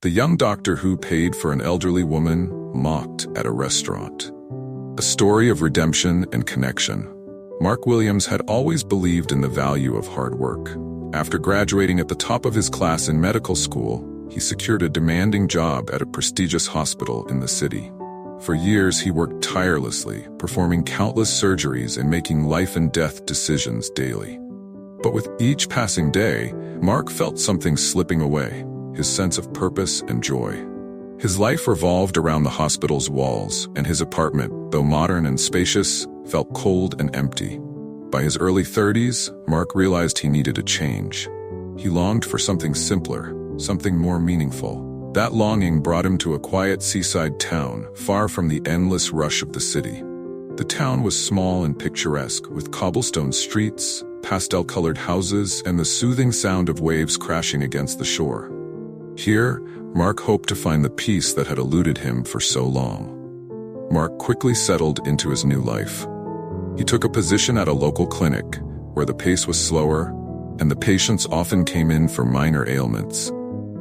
The young doctor who paid for an elderly woman mocked at a restaurant. A story of redemption and connection. Mark Williams had always believed in the value of hard work. After graduating at the top of his class in medical school, he secured a demanding job at a prestigious hospital in the city. For years, he worked tirelessly, performing countless surgeries and making life-and-death decisions daily. But with each passing day, Mark felt something slipping away, his sense of purpose and joy. His life revolved around the hospital's walls, and his apartment, though modern and spacious, felt cold and empty. By his early 30s, Mark realized he needed a change. He longed for something simpler, something more meaningful. That longing brought him to a quiet seaside town, far from the endless rush of the city. The town was small and picturesque, with cobblestone streets, pastel-colored houses, and the soothing sound of waves crashing against the shore. Here, Mark hoped to find the peace that had eluded him for so long. Mark quickly settled into his new life. He took a position at a local clinic, where the pace was slower, and the patients often came in for minor ailments.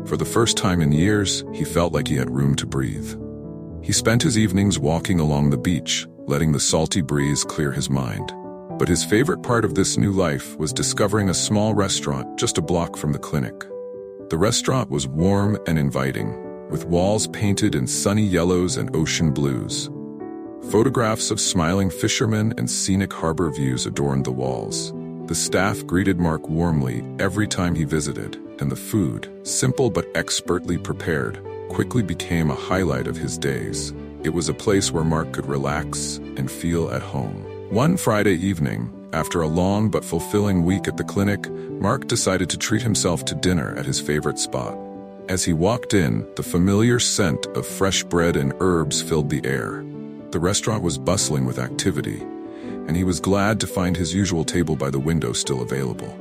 For the first time in years, he felt like he had room to breathe. He spent his evenings walking along the beach, letting the salty breeze clear his mind. But his favorite part of this new life was discovering a small restaurant just a block from the clinic. The restaurant was warm and inviting, with walls painted in sunny yellows and ocean blues. Photographs of smiling fishermen and scenic harbor views adorned the walls. The staff greeted Mark warmly every time he visited, and the food, simple but expertly prepared, quickly became a highlight of his days. It was a place where Mark could relax and feel at home. One Friday evening, after a long but fulfilling week at the clinic, Mark decided to treat himself to dinner at his favorite spot. As he walked in, the familiar scent of fresh bread and herbs filled the air. The restaurant was bustling with activity, and he was glad to find his usual table by the window still available.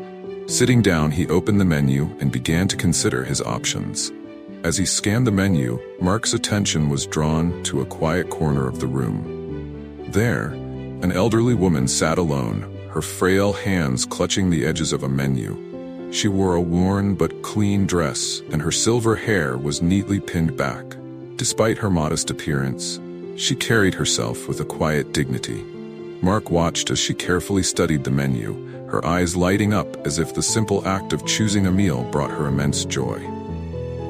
Sitting down, he opened the menu and began to consider his options. As he scanned the menu, Mark's attention was drawn to a quiet corner of the room. There, an elderly woman sat alone, her frail hands clutching the edges of a menu. She wore a worn but clean dress, and her silver hair was neatly pinned back. Despite her modest appearance, she carried herself with a quiet dignity. Mark watched as she carefully studied the menu, her eyes lighting up as if the simple act of choosing a meal brought her immense joy.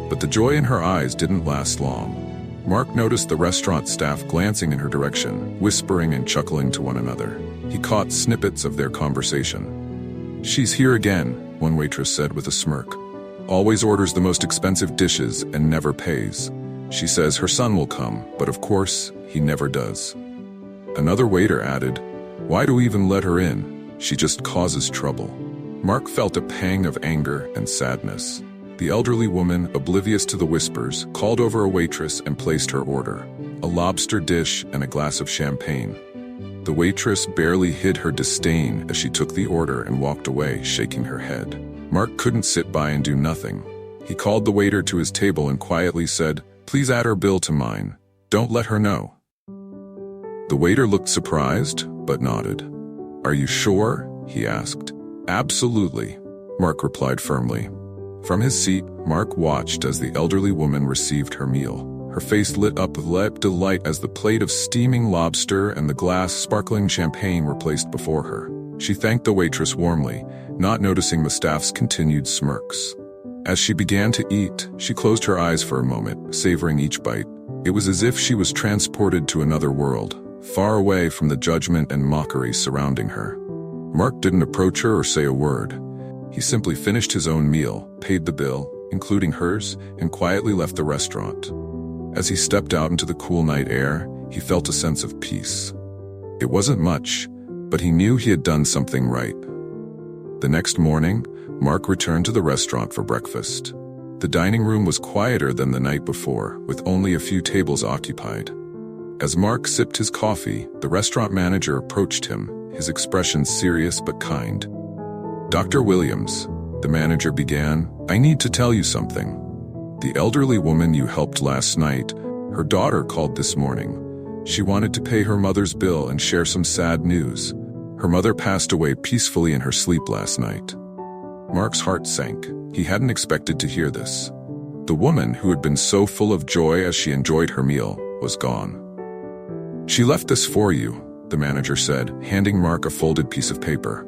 But the joy in her eyes didn't last long. Mark noticed the restaurant staff glancing in her direction, whispering and chuckling to one another. He caught snippets of their conversation. "She's here again," one waitress said with a smirk. "Always orders the most expensive dishes and never pays. She says her son will come, but of course, he never does." Another waiter added, "Why do we even let her in? She just causes trouble." Mark felt a pang of anger and sadness. The elderly woman, oblivious to the whispers, called over a waitress and placed her order, a lobster dish and a glass of champagne. The waitress barely hid her disdain as she took the order and walked away, shaking her head. Mark couldn't sit by and do nothing. He called the waiter to his table and quietly said, "Please add her bill to mine. Don't let her know." The waiter looked surprised, but nodded. "Are you sure?" he asked. "Absolutely," Mark replied firmly. From his seat, Mark watched as the elderly woman received her meal. Her face lit up with delight as the plate of steaming lobster and the glass sparkling champagne were placed before her. She thanked the waitress warmly, not noticing the staff's continued smirks. As she began to eat, she closed her eyes for a moment, savoring each bite. It was as if she was transported to another world, far away from the judgment and mockery surrounding her. Mark didn't approach her or say a word. He simply finished his own meal, paid the bill, including hers, and quietly left the restaurant. As he stepped out into the cool night air, he felt a sense of peace. It wasn't much, but he knew he had done something right. The next morning, Mark returned to the restaurant for breakfast. The dining room was quieter than the night before, with only a few tables occupied. As Mark sipped his coffee, the restaurant manager approached him, his expression serious but kind. "Dr. Williams," the manager began, "I need to tell you something. The elderly woman you helped last night, her daughter called this morning. She wanted to pay her mother's bill and share some sad news. Her mother passed away peacefully in her sleep last night." Mark's heart sank. He hadn't expected to hear this. The woman who had been so full of joy as she enjoyed her meal was gone. "She left this for you," the manager said, handing Mark a folded piece of paper.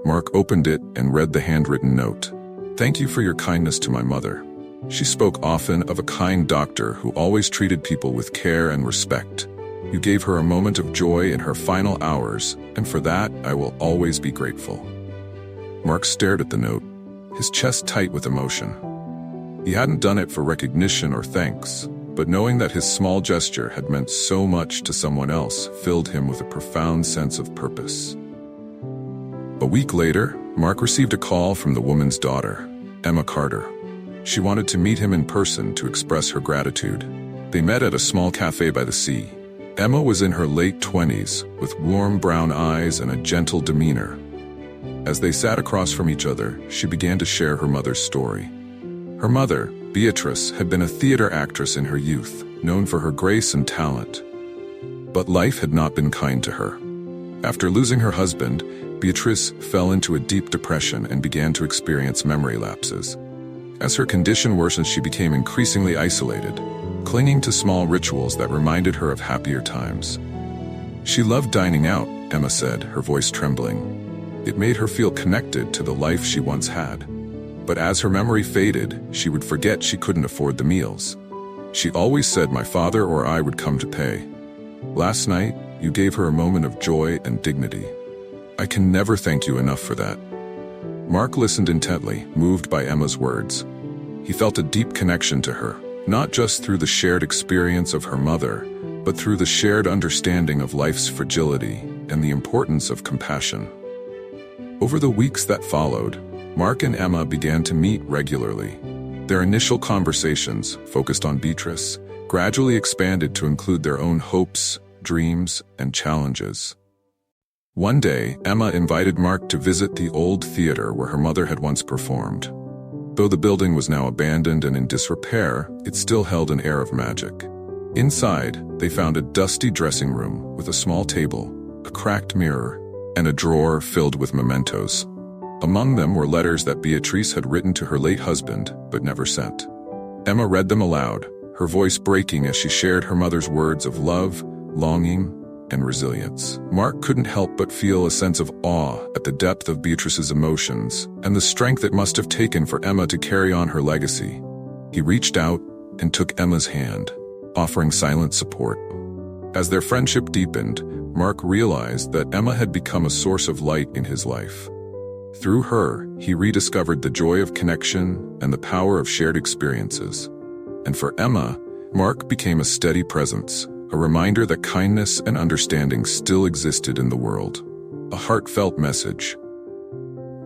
Mark opened it and read the handwritten note. "Thank you for your kindness to my mother. She spoke often of a kind doctor who always treated people with care and respect. You gave her a moment of joy in her final hours, and for that I will always be grateful." Mark stared at the note, his chest tight with emotion. He hadn't done it for recognition or thanks, but knowing that his small gesture had meant so much to someone else filled him with a profound sense of purpose. A week later, Mark received a call from the woman's daughter, Emma Carter. She wanted to meet him in person to express her gratitude. They met at a small cafe by the sea. Emma was in her late 20s, with warm brown eyes and a gentle demeanor. As they sat across from each other, she began to share her mother's story. Her mother, Beatrice, had been a theater actress in her youth, known for her grace and talent. But life had not been kind to her. After losing her husband, Beatrice fell into a deep depression and began to experience memory lapses. As her condition worsened, she became increasingly isolated, clinging to small rituals that reminded her of happier times. She loved dining out, Emma said, her voice trembling. It made her feel connected to the life she once had. But as her memory faded, she would forget she couldn't afford the meals. She always said my father or I would come to pay. Last night, you gave her a moment of joy and dignity. I can never thank you enough for that. Mark listened intently, moved by Emma's words. He felt a deep connection to her, not just through the shared experience of her mother, but through the shared understanding of life's fragility and the importance of compassion. Over the weeks that followed, Mark and Emma began to meet regularly. Their initial conversations, focused on Beatrice, gradually expanded to include their own hopes, dreams, and challenges. One day, Emma invited Mark to visit the old theater where her mother had once performed. Though the building was now abandoned and in disrepair, it still held an air of magic. Inside, they found a dusty dressing room with a small table, a cracked mirror, and a drawer filled with mementos. Among them were letters that Beatrice had written to her late husband, but never sent. Emma read them aloud, her voice breaking as she shared her mother's words of love, longing, and resilience. Mark couldn't help but feel a sense of awe at the depth of Beatrice's emotions and the strength it must have taken for Emma to carry on her legacy. He reached out and took Emma's hand, offering silent support. As their friendship deepened, Mark realized that Emma had become a source of light in his life. Through her, he rediscovered the joy of connection and the power of shared experiences. And for Emma, Mark became a steady presence, a reminder that kindness and understanding still existed in the world. A heartfelt message.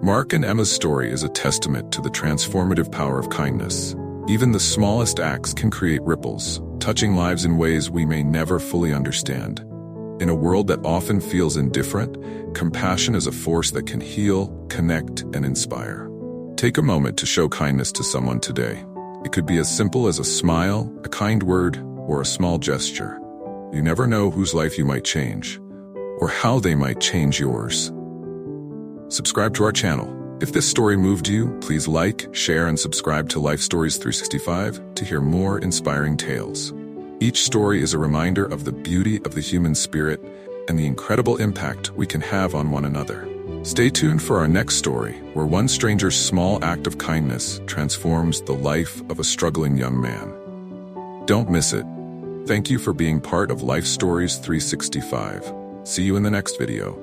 Mark and Emma's story is a testament to the transformative power of kindness. Even the smallest acts can create ripples, touching lives in ways we may never fully understand. In a world that often feels indifferent, compassion is a force that can heal, connect, and inspire. Take a moment to show kindness to someone today. It could be as simple as a smile, a kind word, or a small gesture. You never know whose life you might change, or how they might change yours. Subscribe to our channel. If this story moved you, please like, share, and subscribe to Life Stories 365 to hear more inspiring tales. Each story is a reminder of the beauty of the human spirit and the incredible impact we can have on one another. Stay tuned for our next story, where one stranger's small act of kindness transforms the life of a struggling young man. Don't miss it. Thank you for being part of Life Stories 365. See you in the next video.